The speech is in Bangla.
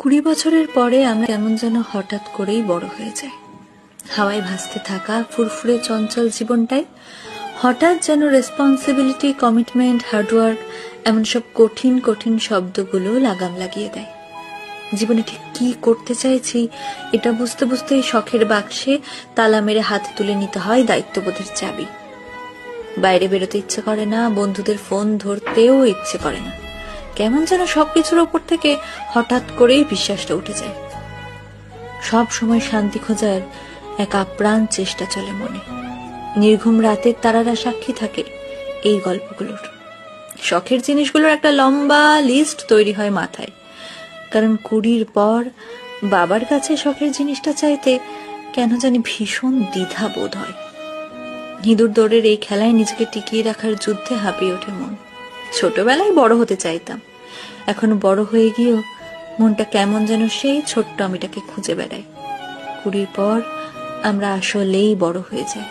20 বছরের পরে আমরা কেমন যেন হঠাৎ করেই বড় হয়ে যাই। হাওয়ায় ভাসতে থাকা ফুরফুরে চঞ্চল জীবনটাই হঠাৎ যেন রেসপন্সিবিলিটি, কমিটমেন্ট, হার্ডওয়ার্ক এমন সব কঠিন কঠিন শব্দগুলো লাগাম লাগিয়ে দেয়। জীবনে ঠিক কি করতে চাইছি এটা বুঝতে বুঝতেই শখের বাক্সে তালা মেরে হাতে তুলে নিতে হয় দায়িত্ববোধের চাবি। বাইরে বেরোতে ইচ্ছে করে না, বন্ধুদের ফোন ধরতেও ইচ্ছে করে না। কেমন যেন সবকিছুর ওপর থেকে হঠাৎ করেই বিশ্বাসটা উঠে যায়। সব সময় শান্তি খোঁজার এক আপ্রাণ চেষ্টা চলে মনে। নির্ঘুম রাতের তারারা সাক্ষী থাকে এই গল্পগুলোর। শখের জিনিসগুলোর একটা লম্বা লিস্ট তৈরি হয় মাথায়, কারণ 20 পর বাবার কাছে শখের জিনিসটা চাইতে কেন জানি ভীষণ দ্বিধা বোধ হয়। ইঁদুর দৌড়ের এই খেলায় নিজেকে টিকিয়ে রাখার যুদ্ধে হাঁপিয়ে ওঠে মন। ছোটবেলায় বড় হতে চাইতাম, এখন বড় হয়ে গিয়েও মনটা কেমন যেন সেই ছোট্ট আমিটাকে খুঁজে বেড়ায়। 20 পর আমরা আসলেই বড় হয়ে যাই।